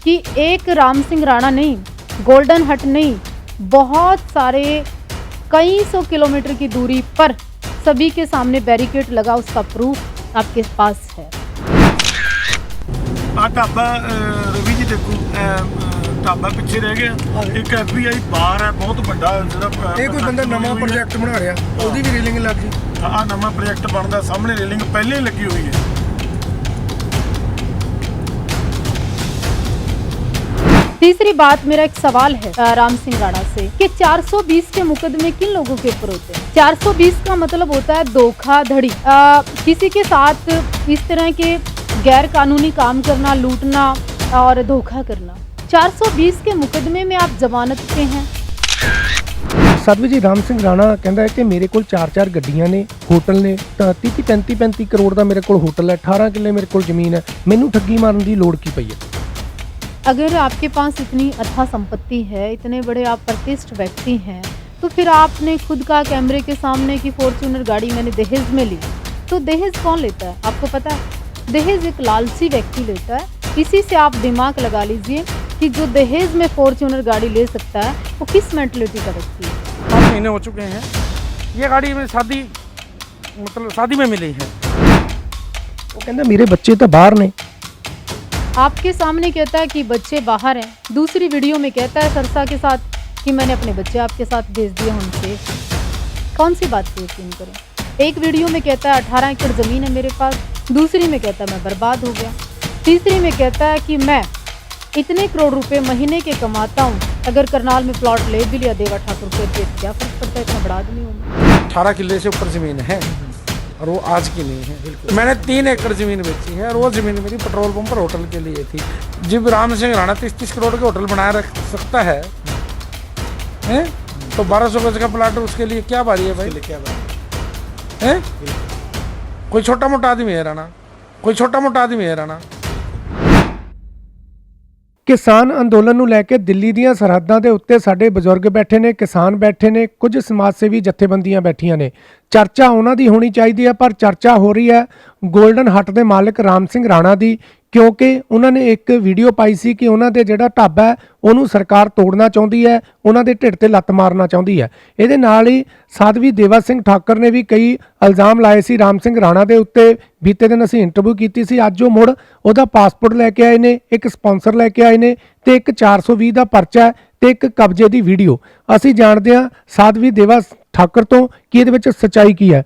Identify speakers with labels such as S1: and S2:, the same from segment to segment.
S1: कि एक राम सिंह राणा नहीं, गोल्डन हट नहीं, बहुत सारे कई सौ किलोमीटर की दूरी पर सभी के सामने बैरिकेड लगा, उसका प्रूफ आपके पास है।
S2: ਆ ਢਾਬਾ ਰਵੀ ਜੀ ਦੇਖੋ ਢਾਬਾ ਪਿੱਛੇ ਰਹਿ ਗਿਆ। ਇੱਕ FBI ਬਾਰ ਹੈ ਬਹੁਤ ਵੱਡਾ ਜਿਹੜਾ
S3: ਇਹ ਕੋਈ ਬੰਦਾ ਨਵਾਂ ਪ੍ਰੋਜੈਕਟ ਬਣਾ ਰਿਹਾ, ਉਹਦੀ ਵੀ ਰੇਲਿੰਗ ਲੱਗ ਗਈ।
S2: ਆ ਨਵਾਂ ਪ੍ਰੋਜੈਕਟ ਬਣਦਾ, ਸਾਹਮਣੇ ਰੇਲਿੰਗ ਪਹਿਲੇ ਹੀ ਲੱਗੀ ਹੋਈ ਹੈ।
S1: तीसरी बात, मेरा एक सवाल है राम सिंह राणा से कि 420 के मुकदमे किन लोगों के ऊपर होते हैं? 420 का मतलब होता है धोखाधड़ी, किसी के साथ इस तरह के गैर कानूनी काम करना, लूटना और धोखा करना। 420 के मुकदमे में आप जमानत पे हैं।
S3: ਸਾਧਵੀ ਜੀ, ਰਾਮ ਸਿੰਘ ਰਾਣਾ ਕਹਿੰਦਾ ਹੈ ਕਿ ਮੇਰੇ ਕੋਲ 4-4 ਗੱਡੀਆਂ ਨੇ, ਹੋਟਲ ਨੇ, 30-35 ਕਰੋੜ ਦਾ ਮੇਰੇ ਕੋਲ ਹੋਟਲ ਹੈ, 18 ਕਿੱਲੇ ਮੇਰੇ ਕੋਲ ਜ਼ਮੀਨ ਹੈ, ਮੈਨੂੰ ਠੱਗੀ ਮਾਰਨ ਦੀ ਲੋੜ ਕੀ ਪਈ ਹੈ?
S1: अगर आपके पास इतनी अथाह संपत्ति है, इतने बड़े आप प्रतिष्ठ व्यक्ति हैं, तो फिर आपने खुद का कैमरे के सामने की फॉर्च्यूनर गाड़ी मैंने दहेज में ली, तो दहेज कौन लेता है आपको पता है? दहेज एक लालची व्यक्ति लेता है। इसी से आप दिमाग लगा लीजिए कि जो दहेज में फॉर्च्यूनर गाड़ी ले सकता है वो किस मेंटलिटी का व्यक्ति है।
S4: 5 महीने हो चुके हैं, ये गाड़ी में शादी में मिली है।
S3: ਉਹ ਕਹਿੰਦਾ ਮੇਰੇ ਬੱਚੇ ਤਾਂ ਬਾਹਰ ਨੇ।
S1: आपके सामने कहता है कि बच्चे बाहर हैं, दूसरी वीडियो में कहता है सरसा के साथ कि मैंने अपने बच्चे आपके साथ भेज दिए उनसे। कौन सी बात पे यकीन करें? एक वीडियो में कहता है 18 एकड़ ज़मीन है मेरे पास, दूसरी में कहता है मैं बर्बाद हो गया, तीसरी में कहता है कि मैं इतने करोड़ रुपए महीने के कमाता हूँ, अगर करनाल में प्लॉट ले भी लिया देवा ठाकुर के तो क्या फ़र्क पड़ता है, इतना बड़ा आदमी हूँ।
S4: 18 किले से ऊपर ज़मीन है और वो आज की नहीं है। मैंने 3 एकड़ ज़मीन बेची है और वो ज़मीन मेरी पेट्रोल पंप पर होटल के लिए थी। जब राम सिंह राणा 30-30 करोड़ के होटल बनाए रख सकता है, तो 1200 गज का प्लाट उसके लिए क्या भारी है भाई? क्या भारी है? कोई छोटा मोटा आदमी है राणा, कोई छोटा मोटा आदमी है राणा।
S3: ਕਿਸਾਨ ਅੰਦੋਲਨ ਨੂੰ ਲੈ ਕੇ ਦਿੱਲੀ ਦੀਆਂ ਸਰਹੱਦਾਂ ਦੇ ਉੱਤੇ ਸਾਡੇ ਬਜ਼ੁਰਗ ਬੈਠੇ ਨੇ, ਕਿਸਾਨ ਬੈਠੇ ਨੇ, ਕੁਝ ਸਮਾਜ ਸੇਵੀ ਜਥੇਬੰਦੀਆਂ ਬੈਠੀਆਂ ਨੇ। ਚਰਚਾ ਉਹਨਾਂ ਦੀ ਹੋਣੀ ਚਾਹੀਦੀ ਹੈ, ਪਰ ਚਰਚਾ ਹੋ ਰਹੀ ਹੈ ਗੋਲਡਨ ਹੱਟ ਦੇ ਮਾਲਕ ਰਾਮ ਸਿੰਘ ਰਾਣਾ ਦੀ, ਕਿਉਂਕਿ ਉਹਨਾਂ ਨੇ ਇੱਕ ਵੀਡੀਓ ਪਾਈ ਸੀ ਕਿ ਉਹਨਾਂ ਦੇ ਜਿਹੜਾ ਢਾਬਾ ਹੈ ਉਹਨੂੰ ਸਰਕਾਰ ਤੋੜਨਾ ਚਾਹੁੰਦੀ ਹੈ, ਉਹਨਾਂ ਦੇ ਢਿੱਡ ਤੇ ਲੱਤ ਮਾਰਨਾ ਚਾਹੁੰਦੀ ਹੈ। ਇਹਦੇ ਨਾਲ ਹੀ ਸਾਧਵੀ ਦੇਵਾ ਸਿੰਘ ਠਾਕਰ ਨੇ ਵੀ ਕਈ ਇਲਜ਼ਾਮ ਲਾਏ ਸੀ ਰਾਮ ਸਿੰਘ ਰਾਣਾ ਦੇ ਉੱਤੇ। ਬੀਤੇ ਦਿਨ ਅਸੀਂ ਇੰਟਰਵਿਊ ਕੀਤੀ ਸੀ, ਅੱਜ ਉਹ ਮੁੜ ਉਹਦਾ ਪਾਸਪੋਰਟ ਲੈ ਕੇ ਆਏ ਨੇ, ਇੱਕ ਸਪਾਂਸਰ ਲੈ ਕੇ ਆਏ ਨੇ ਤੇ ਇੱਕ 420 ਦਾ ਪਰਚਾ ਤੇ ਇੱਕ ਕਬਜ਼ੇ ਦੀ ਵੀਡੀਓ। ਅਸੀਂ ਜਾਣਦੇ ਹਾਂ ਸਾਧਵੀ ਦੇਵਾ ਠਾਕਰ ਤੋਂ ਕਿ ਇਹਦੇ ਵਿੱਚ ਸੱਚਾਈ ਕੀ ਹੈ।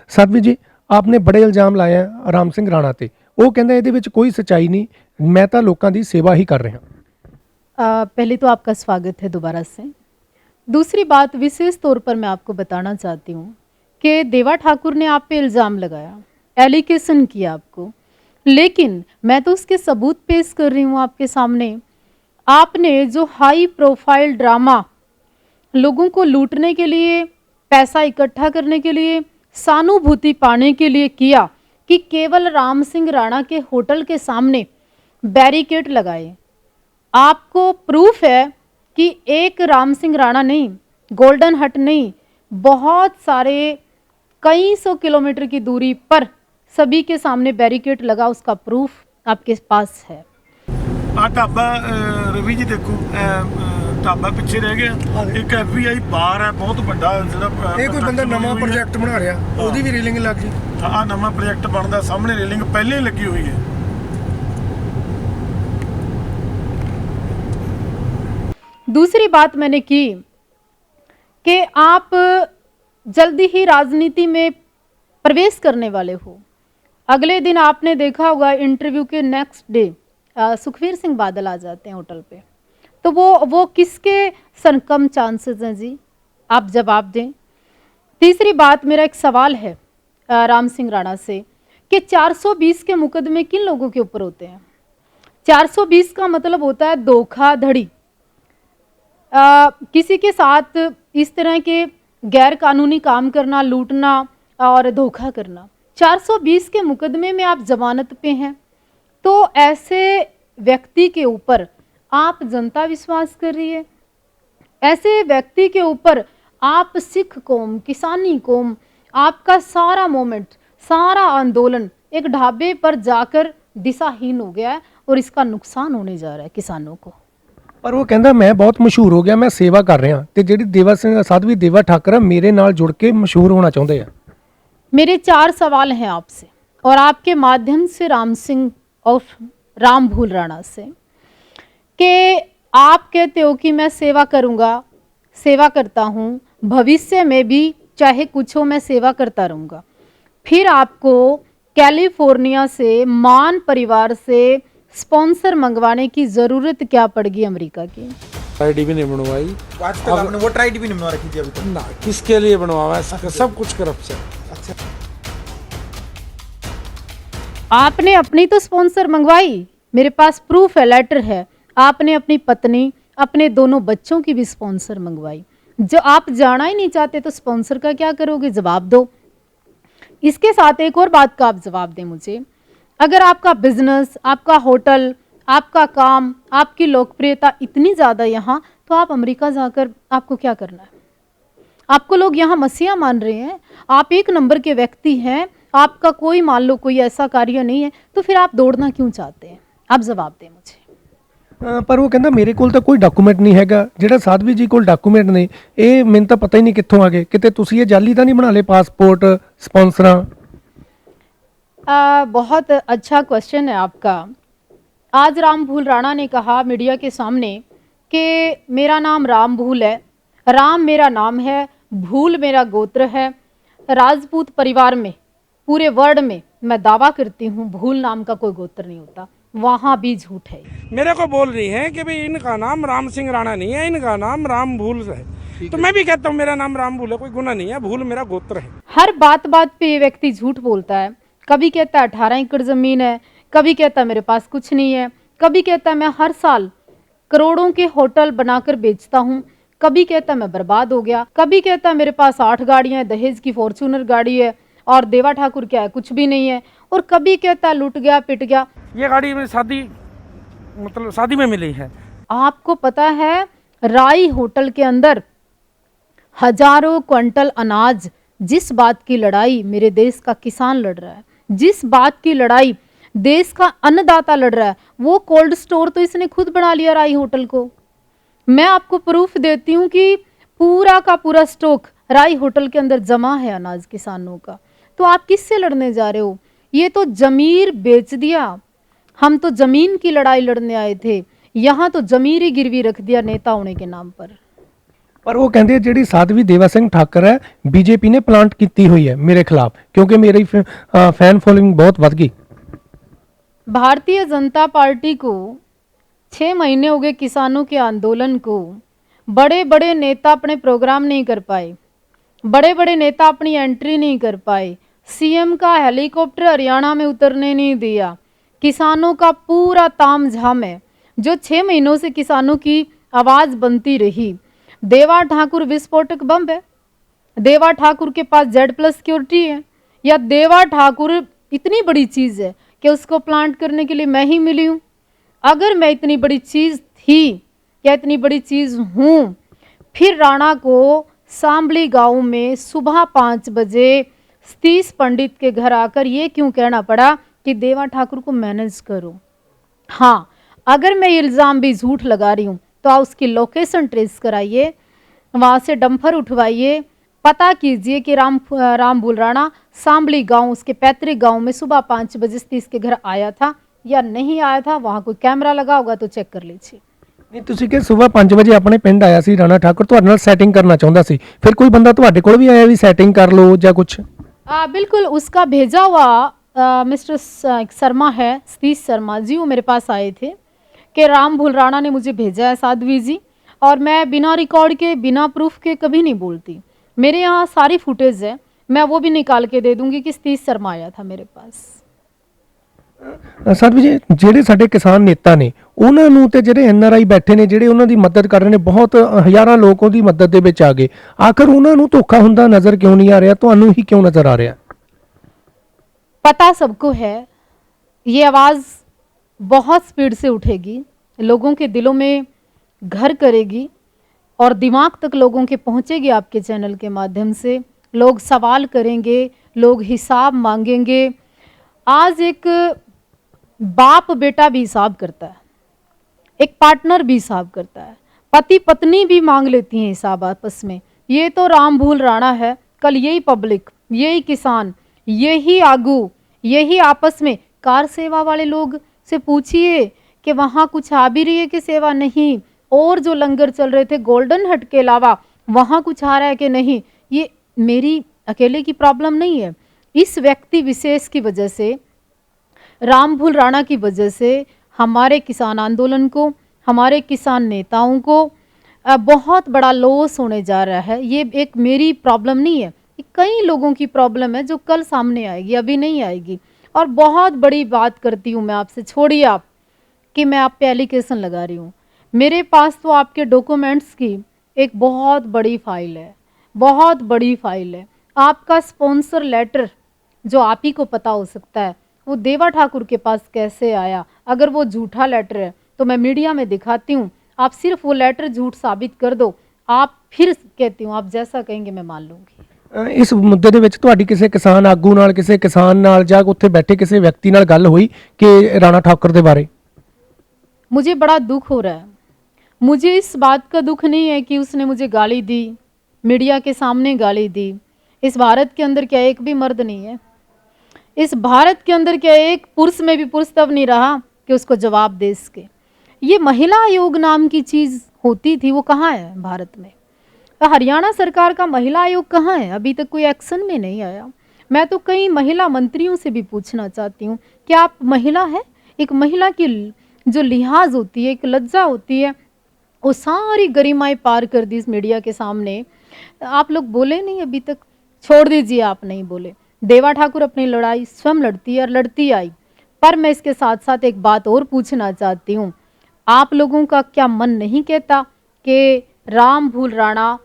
S3: ਸਾਧਵੀ ਜੀ, आपने बड़े इल्ज़ाम लाए हैं राम सिंह राणा ते, वो कहते ਇਹਦੇ ਵਿੱਚ कोई सच्चाई नहीं, मैं तो लोगों की सेवा ही कर रहा।
S1: पहले तो आपका स्वागत है दोबारा से। दूसरी बात, विशेष तौर पर मैं आपको बताना चाहती हूँ कि देवा ठाकुर ने आप पे इल्ज़ाम लगाया, एलिगेशन किया आपको, लेकिन मैं तो उसके सबूत पेश कर रही हूँ आपके सामने। आपने जो हाई प्रोफाइल ड्रामा लोगों को लूटने के लिए, पैसा इकट्ठा करने के लिए, सहानुभूति पाने के लिए किया कि केवल राम सिंह राणा के होटल के सामने बैरिकेड लगाए। आपको प्रूफ है कि एक राम सिंह राणा नहीं, गोल्डन हट नहीं, बहुत सारे कई सौ किलोमीटर की दूरी पर सभी के सामने बैरिकेड लगा, उसका प्रूफ आपके पास है।
S2: ਆ ਢਾਬਾ ਰਵੀ ਜੀ ਦੇਖੋ ਢਾਬਾ ਪਿੱਛੇ ਰਹਿ ਗਿਆ। ਇੱਕ FBI ਬਾਰ ਹੈ ਬਹੁਤ ਵੱਡਾ ਜਿਹੜਾ
S3: ਇਹ ਕੋਈ ਬੰਦਾ ਨਵਾਂ ਪ੍ਰੋਜੈਕਟ ਬਣਾ ਰਿਹਾ, ਉਹਦੀ ਵੀ ਰੇਲਿੰਗ ਲੱਗ ਗਈ।
S2: ਆ ਨਵਾਂ ਪ੍ਰੋਜੈਕਟ ਬਣਦਾ, ਸਾਹਮਣੇ ਰੇਲਿੰਗ ਪਹਿਲੇ ਹੀ ਲੱਗੀ ਹੋਈ ਹੈ।
S1: दूसरी बात मैंने की कि आप जल्दी ही राजनीति में प्रवेश करने वाले हो। अगले दिन आपने देखा होगा इंटरव्यू के नेक्स्ट डे सुखवीर सिंह बादल आ जाते हैं होटल पे, तो वो किसके कम चांसेस हैं जी? आप जवाब दें। तीसरी बात, मेरा एक सवाल है राम सिंह राणा से कि 420 के मुकदमे किन लोगों के ऊपर होते हैं? 420 का मतलब होता है धोखाधड़ी, किसी के साथ इस तरह के गैर कानूनी काम करना, लूटना और धोखा करना। 420 के मुकदमे में आप जमानत पे हैं, तो ऐसे व्यक्ति के ऊपर आप जनता विश्वास कर रही है, ऐसे व्यक्ति के ऊपर आप सिख कौम, किसानी कौम, आपका सारा मोमेंट, सारा आंदोलन एक ढाबे पर जाकर दिशाहीन हो गया है और इसका नुकसान होने जा रहा है किसानों को।
S3: ਪਰ ਉਹ ਕਹਿੰਦਾ ਮੈਂ ਬਹੁਤ ਮਸ਼ਹੂਰ ਹੋ ਗਿਆ, ਮੈਂ ਸੇਵਾ ਕਰ ਰਿਹਾ ਤੇ ਜਿਹੜੀ ਦੇਵਾ ਸਿੰਘ ਸਾਧਵੀ ਦੇਵਾ ਠਾਕਰ ਆ ਮੇਰੇ ਨਾਲ ਜੁੜ ਕੇ ਮਸ਼ਹੂਰ ਹੋਣਾ ਚਾਹੁੰਦੇ ਆ।
S1: मेरे 4 सवाल हैं आपसे और आपके माध्यम से राम सिंह और राम भूल राणा से, कि आप कहते हो कि मैं सेवा करूंगा, सेवा करता हूं, भविष्य में भी चाहे कुछ हो मैं सेवा करता रहूंगा। फिर आपको कैलिफोर्निया से मान परिवार से स्पॉन्सर मंगवाने की ज़रूरत क्या पड़गी अमेरिका की?
S4: आईडी भी नहीं बनवाई
S5: आज तक आपने वोटर आईडी भी नहीं बनवा रखी थी अभी तक?
S4: ना, किसके लिए बनवाया है? सब कुछ करप्शन।
S5: अच्छा,
S1: आपने अपनी तो स्पॉन्सर मंगवाई, मेरे पास प्रूफ है, लेटर है। आपने अपनी पत्नी, अपने दोनों बच्चों की भी स्पॉन्सर मंगवाई। जो आप जाना ही नहीं चाहते तो स्पॉन्सर का क्या करोगे? जवाब दो। इसके साथ एक और बात का आप जवाब दें मुझे। अगर आपका बिजनेस, आपका होटल, आपका काम, आपकी लोकप्रियता इतनी ज़्यादा यहाँ, तो आप अमेरिका जाकर आपको क्या करना है? आपको लोग यहाँ मसीहा मान रहे हैं, आप एक नंबर के व्यक्ति हैं, आपका कोई मान लो कोई ऐसा कार्य नहीं है, तो फिर आप दौड़ना क्यों चाहते हैं? आप जवाब दें मुझे।
S3: ਪਰ ਉਹ ਕਹਿੰਦਾ ਮੇਰੇ ਕੋਲ ਤਾਂ ਕੋਈ ਡਾਕੂਮੈਂਟ ਨਹੀਂ ਹੈਗਾ, ਜਿਹੜਾ ਸਾਧਵੀ ਜੀ ਕੋਲ ਡਾਕੂਮੈਂਟ ਨੇ ਇਹ ਮੈਨੂੰ ਤਾਂ ਪਤਾ ਹੀ ਨਹੀਂ ਕਿੱਥੋਂ ਆ ਗਏ, ਕਿਤੇ ਤੁਸੀਂ ਇਹ ਜਾਲੀ ਤਾਂ ਨਹੀਂ ਬਣਾ ਲਏ ਪਾਸਪੋर्ट स्पॉन्सर?
S1: बहुत अच्छा क्वेश्चन है आपका। आज राम भूल राणा ने कहा मीडिया के सामने कि मेरा नाम राम भूल है, राम मेरा नाम है, भूल मेरा गोत्र है। राजपूत परिवार में पूरे वर्ल्ड में मैं दावा करती हूँ भूल नाम का कोई गोत्र नहीं होता, वहाँ भी झूठ है।
S4: मेरे को बोल रही है कि भाई इनका नाम राम सिंह राणा नहीं है, इनका नाम राम भूल है। तो मैं भी कहता हूँ मेरा नाम राम भूल है, कोई गुना नहीं है, भूल मेरा गोत्र है।
S1: हर बात बात पे ये व्यक्ति झूठ बोलता है। कभी कहता है 18 एकड़ ज़मीन है, कभी कहता है मेरे पास कुछ नहीं है, कभी कहता है मैं हर साल करोड़ों के होटल बनाकर बेचता हूँ, कभी कहता है मैं बर्बाद हो गया, कभी कहता है मेरे पास 8 गाड़ियाँ हैं, दहेज की फॉर्चूनर गाड़ी है और देवा ठाकुर क्या है, कुछ भी नहीं है, और कभी कहता है लुट गया पिट गया।
S4: ये गाड़ी में शादी मतलब शादी में मिली है।
S1: आपको पता है राई होटल के अंदर हजारों क्विंटल अनाज, जिस बात की लड़ाई मेरे देश का किसान लड़ रहा है, जिस बात की लड़ाई देश का अन्नदाता लड़ रहा है, वो कोल्ड स्टोर तो इसने खुद बना लिया राई होटल को। मैं आपको प्रूफ देती हूँ कि पूरा का पूरा स्टॉक राई होटल के अंदर जमा है अनाज किसानों का। तो आप किससे लड़ने जा रहे हो? ये तो जमीर बेच दिया। हम तो जमीन की लड़ाई लड़ने आए थे, यहाँ तो जमीर ही गिरवी रख दिया नेता होने के नाम पर।
S3: ਪਰ ਉਹ ਕਹਿੰਦੇ ਜਿਹੜੀ ਸਾਧਵੀ ਦੇਵਾ ਸਿੰਘ ਠਾਕਰ ਹੈ ਬੀਜੇਪੀ ਨੇ ਪਲਾਂਟ ਕੀਤੀ ਹੋਈ ਹੈ ਮੇਰੇ ਖਿਲਾਫ, ਕਿਉਂਕਿ ਮੇਰੀ ਫੈਨ ਫੋਲੋਇੰਗ ਬਹੁਤ ਵੱਧ ਗਈ।
S1: भारतीय जनता पार्टी को 6 महीने हो गए किसानों के आंदोलन को। बड़े बड़े नेता अपने प्रोग्राम नहीं कर पाए, बड़े बड़े नेता अपनी एंट्री नहीं कर पाए, सीएम का हेलीकॉप्टर हरियाणा में उतरने नहीं दिया। किसानों का पूरा ताम झाम है, जो 6 महीनों से किसानों की आवाज़ बनती रही। देवा ठाकुर विस्फोटक बम है, देवा ठाकुर के पास Z+ सिक्योरिटी है, या देवा ठाकुर इतनी बड़ी चीज़ है कि उसको प्लांट करने के लिए मैं ही मिली हूँ? अगर मैं इतनी बड़ी चीज़ थी या इतनी बड़ी चीज़ हूँ, फिर राणा को सांबली गांव में सुबह 5 बजे सतीश पंडित के घर आकर ये क्यों कहना पड़ा कि देवा ठाकुर को मैनेज करो? हाँ, अगर मैं इल्ज़ाम भी झूठ लगा रही हूँ तो आप उसकी लोकेशन ट्रेस कराइए, वहाँ से डंपर उठवाइए, पता कीजिए कि राम भूल राणा सांबली गांव, उसके पैतृक गांव में सुबह 5 बजे सतीश के घर आया था या नहीं आया था। वहाँ कोई कैमरा लगा होगा तो चेक कर लीजिए।
S3: ਨਹੀਂ ਤੁਸੀਂ ਕਿ ਸਵੇਰ 5 ਵਜੇ ਆਪਣੇ ਪਿੰਡ ਆਇਆ ਸੀ ਰਾਣਾ ਠਾਕੁਰ, ਤੁਹਾਡੇ ਨਾਲ ਸੈਟਿੰਗ ਕਰਨਾ ਚਾਹੁੰਦਾ ਸੀ, ਫਿਰ ਕੋਈ ਬੰਦਾ ਤੁਹਾਡੇ ਕੋਲ ਵੀ ਆਇਆ ਵੀ ਸੈਟਿੰਗ ਕਰ ਲਓ ਜਾਂ ਕੁਝ?
S1: बिल्कुल, उसका भेजा हुआ मिस्टर शर्मा है, सतीश शर्मा जी, वो मेरे पास आए थे कि राम भूल राणा ने मुझे भेजा है साध्वी जी, और मैं बिना रिकॉर्ड के बिना प्रूफ के कभी नहीं बोलती। मेरे यहाँ सारी फुटेज है, मैं वो भी निकाल के दे दूंगी कि सतीश शर्मा आया था मेरे पास।
S3: ਸਾਧਵੀ ਜੀ, ਜਿਹੜੇ ਸਾਡੇ ਕਿਸਾਨ ਨੇਤਾ ਨੇ ਉਹਨਾਂ ਨੂੰ ਤੇ ਜਿਹੜੇ NRI ਬੈਠੇ ਨੇ ਜਿਹੜੇ ਉਹਨਾਂ ਦੀ ਮਦਦ ਕਰ ਰਹੇ ਨੇ, ਬਹੁਤ ਹਜ਼ਾਰਾਂ ਲੋਕ ਉਹਦੀ ਮਦਦ ਦੇ ਵਿੱਚ ਆ ਗਏ, ਆਖਰ ਉਹਨਾਂ ਨੂੰ ਧੋਖਾ ਹੁੰਦਾ ਨਜ਼ਰ ਕਿਉਂ ਨਹੀਂ ਆ ਰਿਹਾ, ਤੁਹਾਨੂੰ ਹੀ ਕਿਉਂ ਨਜ਼ਰ ਆ ਰਿਹਾ?
S1: पता सबको है, ये आवाज़ बहुत स्पीड से उठेगी, लोगों के दिलों में घर करेगी और दिमाग तक लोगों के पहुंचेगी। आपके चैनल के माध्यम से लोग सवाल करेंगे, लोग हिसाब मांगेंगे। आज एक बाप बेटा भी हिसाब करता है, एक पार्टनर भी हिसाब करता है, पति पत्नी भी मांग लेती हैं हिसाब आपस में। ये तो राम भूल राणा है, कल यही पब्लिक, यही किसान, यही आगू, यही आपस में। कार सेवा वाले लोग से पूछिए कि वहाँ कुछ आ भी रही है कि सेवा नहीं, और जो लंगर चल रहे थे गोल्डन हट के अलावा वहाँ कुछ आ रहा है कि नहीं। ये मेरी अकेले की प्रॉब्लम नहीं है, इस व्यक्ति विशेष की वजह से, राम भूल राणा की वजह से हमारे किसान आंदोलन को, हमारे किसान नेताओं को बहुत बड़ा लॉस होने जा रहा है। ये एक मेरी प्रॉब्लम नहीं है, ये कई लोगों की प्रॉब्लम है जो कल सामने आएगी, अभी नहीं आएगी। और बहुत बड़ी बात करती हूँ मैं आपसे, छोड़िए आप कि मैं आप पे एलिगेशन लगा रही हूँ। मेरे पास तो आपके डॉक्यूमेंट्स की एक बहुत बड़ी फाइल है, बहुत बड़ी फाइल है। आपका स्पॉन्सर लेटर जो आप ही को पता हो सकता है, वो देवा ठाकुर के पास कैसे आया। अगर वो झूठा लेटर है तो मैं मीडिया में दिखाती हूँ, आप सिर्फ वो लेटर झूठ साबित कर दो, आप फिर कहती हूँ आप जैसा कहेंगे मैं मान लूँगी।
S3: ਇਸ ਮੁੱਦੇ ਦੇ ਵਿੱਚ ਤੁਹਾਡੀ ਕਿਸੇ ਕਿਸਾਨ ਆਗੂ ਨਾਲ, ਕਿਸੇ ਕਿਸਾਨ ਨਾਲ ਜਾਂ ਉੱਥੇ ਬੈਠੇ ਕਿਸੇ ਵਿਅਕਤੀ ਨਾਲ ਗੱਲ ਹੋਈ ਕਿ ਰਾਣਾ ठाकुर ਦੇ ਬਾਰੇ?
S1: मुझे बड़ा दुख हो रहा है। मुझे इस बात का दुख नहीं है कि उसने मुझे गाली दी, मीडिया के सामने गाली दी। इस भारत के अंदर क्या एक भी मर्द नहीं है? इस भारत के अंदर क्या एक पुरुष में भी पुरुष तब नहीं रहा कि उसको जवाब दे सके? ये महिला आयोग नाम की चीज़ होती थी, वो कहाँ है भारत में? हरियाणा सरकार का महिला आयोग कहाँ है? अभी तक कोई एक्शन में नहीं आया। मैं तो कई महिला मंत्रियों से भी पूछना चाहती हूँ कि आप महिला है? एक महिला की जो लिहाज होती है, एक लज्जा होती है, वो सारी गरिमाएं पार कर दी इस मीडिया के सामने। आप लोग बोले नहीं अभी तक, छोड़ दीजिए आप नहीं बोले। देवा ठाकुर अपनी लड़ाई स्वयं लड़ती है और लड़ती आई। पर मैं इसके साथ साथ एक बात और पूछना चाहती हूँ, आप लोगों का क्या मन नहीं कहता कि राम भूल राणा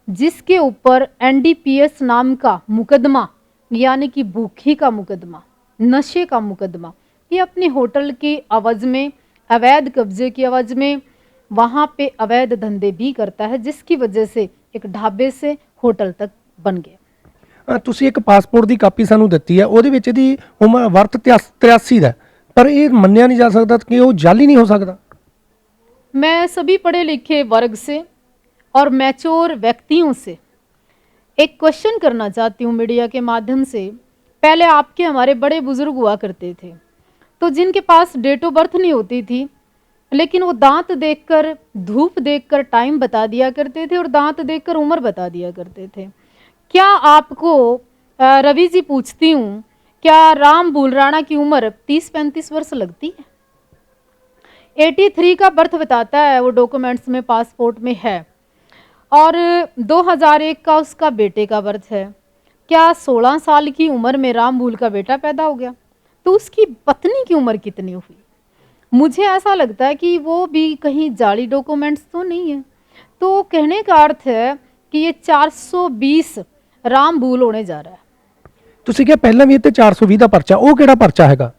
S1: जिसके ऊपर एनडीपीएस नाम का मुकदमा, यानी कि भूखी का मुकदमा, नशे का मुकदमा, ये अपने होटल की आवाज़ में, अवैध कब्जे की आवाज़ में वहाँ पे अवैध धंधे भी करता है, जिसकी वजह से एक ढाबे से होटल तक बन गया।
S3: ਤੁਸੀਂ ਇੱਕ ਪਾਸਪੋਰਟ ਦੀ ਕਾਪੀ ਸਾਨੂੰ ਦਿੱਤੀ ਹੈ, ਉਹਦੇ ਵਿੱਚ ਇਹਦੀ ਉਮਰ ਵਰਤ 83 ਦਾ, ਪਰ ਇਹ ਮੰਨਿਆ ਨਹੀਂ ਜਾ ਸਕਦਾ ਕਿ ਉਹ ਜਾਲੀ ਨਹੀਂ ਹੋ ਸਕਦਾ।
S1: मैं सभी पढ़े लिखे वर्ग से और मैच्योर व्यक्तियों से एक क्वेश्चन करना चाहती हूँ मीडिया के माध्यम से। पहले आपके हमारे बड़े बुजुर्ग हुआ करते थे, तो जिनके पास डेट ऑफ बर्थ नहीं होती थी, लेकिन वो दांत देखकर, धूप देखकर टाइम बता दिया करते थे और दांत देखकर उम्र बता दिया करते थे। क्या आपको रवि जी पूछती हूँ, क्या राम भूल राणा की उम्र 30-35 वर्ष लगती है? 83 का बर्थ बताता है वो, डॉक्यूमेंट्स में, पासपोर्ट में है, और 2001 का उसका बेटे का बर्थ है। क्या 16 साल की उम्र में राम भूल का बेटा पैदा हो गया? तो उसकी पत्नी की उम्र कितनी हुई? मुझे ऐसा लगता है कि वो भी कहीं जाली डॉक्यूमेंट्स तो नहीं है। तो कहने का अर्थ है कि ये 420 राम भूल होने जा रहा है।
S3: ਤੁਸੀਂ ਕਿਹਾ ਪਹਿਲਾਂ ਵੀ ਇੱਥੇ 420 ਦਾ ਪਰਚਾ, ਉਹ ਕਿਹੜਾ ਪਰਚਾ ਹੈਗਾ?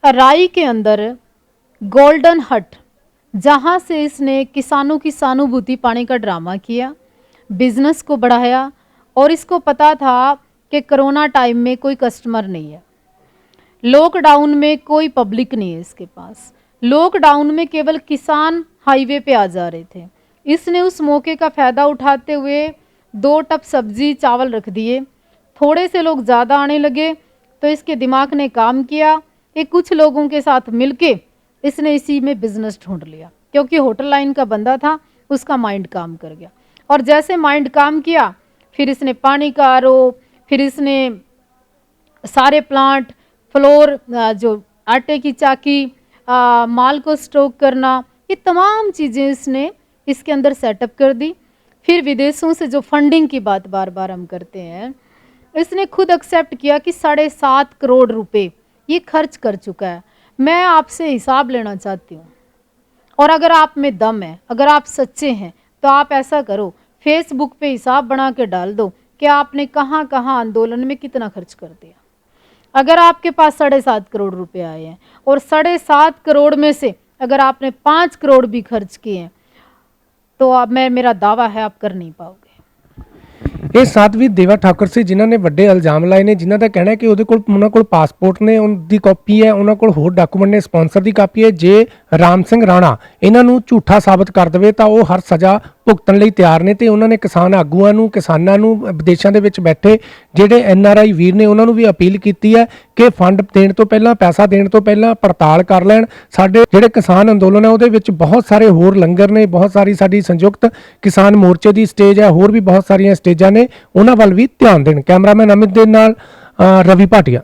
S1: राई के अंदर गोल्डन हट, जहाँ से इसने किसानों की सहानुभूति पाने का ड्रामा किया, बिजनेस को बढ़ाया, और इसको पता था कि कोरोना टाइम में कोई कस्टमर नहीं है, लॉकडाउन में कोई पब्लिक नहीं है इसके पास, लॉकडाउन में केवल किसान हाईवे पे आ जा रहे थे। इसने उस मौके का फ़ायदा उठाते हुए 2 टप सब्जी चावल रख दिए। थोड़े से लोग ज़्यादा आने लगे तो इसके दिमाग ने काम किया, ये कुछ लोगों के साथ मिलके इसने इसी में बिजनेस ढूंढ लिया, क्योंकि होटल लाइन का बंदा था, उसका माइंड काम कर गया। और जैसे माइंड काम किया, फिर इसने पानी का आरओ, फिर इसने सारे प्लांट, फ्लोर, जो आटे की चाकी, माल को स्टॉक करना, ये तमाम चीज़ें इसने इसके अंदर सेटअप कर दी। फिर विदेशों से जो फंडिंग की बात बार बार हम करते हैं, इसने खुद एक्सेप्ट किया कि 7.5 करोड़ रुपए ये खर्च कर चुका है। मैं आपसे हिसाब लेना चाहती हूँ, और अगर आप में दम है, अगर आप सच्चे हैं, तो आप ऐसा करो, फेसबुक पे हिसाब बना के डाल दो कि आपने कहाँ कहाँ आंदोलन में कितना खर्च कर दिया। अगर आपके पास 7.5 करोड़ रुपए आए हैं, और 7.5 करोड़ में से अगर आपने 5 करोड़ भी खर्च किए हैं, तो अब मेरा दावा है आप कर नहीं पाओगे।
S3: ਇਹ ਸਾਧਵੀ ਦੇਵਾ ਠਾਕੁਰ ਸੀ ਜਿਨ੍ਹਾਂ ਨੇ ਵੱਡੇ ਇਲਜ਼ਾਮ ਲਾਏ ਨੇ, ਜਿਨ੍ਹਾਂ ਦਾ ਕਹਿਣਾ ਹੈ ਕਿ ਉਹਨਾਂ ਕੋਲ ਪਾਸਪੋਰਟ ਨੇ ਦੀ ਕਾਪੀ ਹੈ, ਉਹਨਾਂ ਕੋਲ ਹੋਰ ਡਾਕੂਮੈਂਟ ਨੇ, ਸਪਾਂਸਰ ਦੀ ਕਾਪੀ ਹੈ। ਜੇ ਰਾਮ ਸਿੰਘ ਰਾਣਾ ਇਹਨਾਂ ਨੂੰ ਝੂਠਾ ਸਾਬਤ ਕਰ ਦੇਵੇ ਤਾਂ ਉਹ ਹਰ ਸਜ਼ਾ ਭੁਗਤਣ ਲਈ ਤਿਆਰ ਨੇ। ਤੇ ਉਹਨਾਂ ਨੇ ਕਿਸਾਨ ਆਗੂਆਂ ਨੂੰ, ਕਿਸਾਨਾਂ ਨੂੰ, ਵਿਦੇਸ਼ਾਂ ਦੇ ਵਿੱਚ ਬੈਠੇ ਜਿਹੜੇ NRI ਵੀਰ ਨੇ ਉਹਨਾਂ ਨੂੰ ਵੀ ਅਪੀਲ ਕੀਤੀ ਹੈ ਕਿ ਫੰਡ ਦੇਣ ਤੋਂ ਪਹਿਲਾਂ, ਪੈਸਾ ਦੇਣ ਤੋਂ ਪਹਿਲਾਂ ਪੜਤਾਲ ਕਰ ਲੈਣ। ਸਾਡੇ ਜਿਹੜੇ ਕਿਸਾਨ ਅੰਦੋਲਨ ਹੈ ਉਹਦੇ ਵਿੱਚ ਬਹੁਤ ਸਾਰੇ ਹੋਰ ਲੰਗਰ ਨੇ, ਬਹੁਤ ਸਾਰੀ ਸਾਡੀ ਸੰਯੁਕਤ ਕਿਸਾਨ ਮੋਰਚੇ ਦੀ ਸਟੇਜ ਹੈ, ਹੋਰ ਵੀ ਬਹੁਤ ਸਾਰੀਆਂ ਸਟੇਜਾਂ ਨੇ, ਉਹਨਾਂ ਵੱਲ ਵੀ ਧਿਆਨ ਦੇਣ। ਕੈਮਰਾਮੈਨ ਅਮਿਤ ਦੇ ਨਾਲ ਰਵੀ ਭਾਟੀਆ।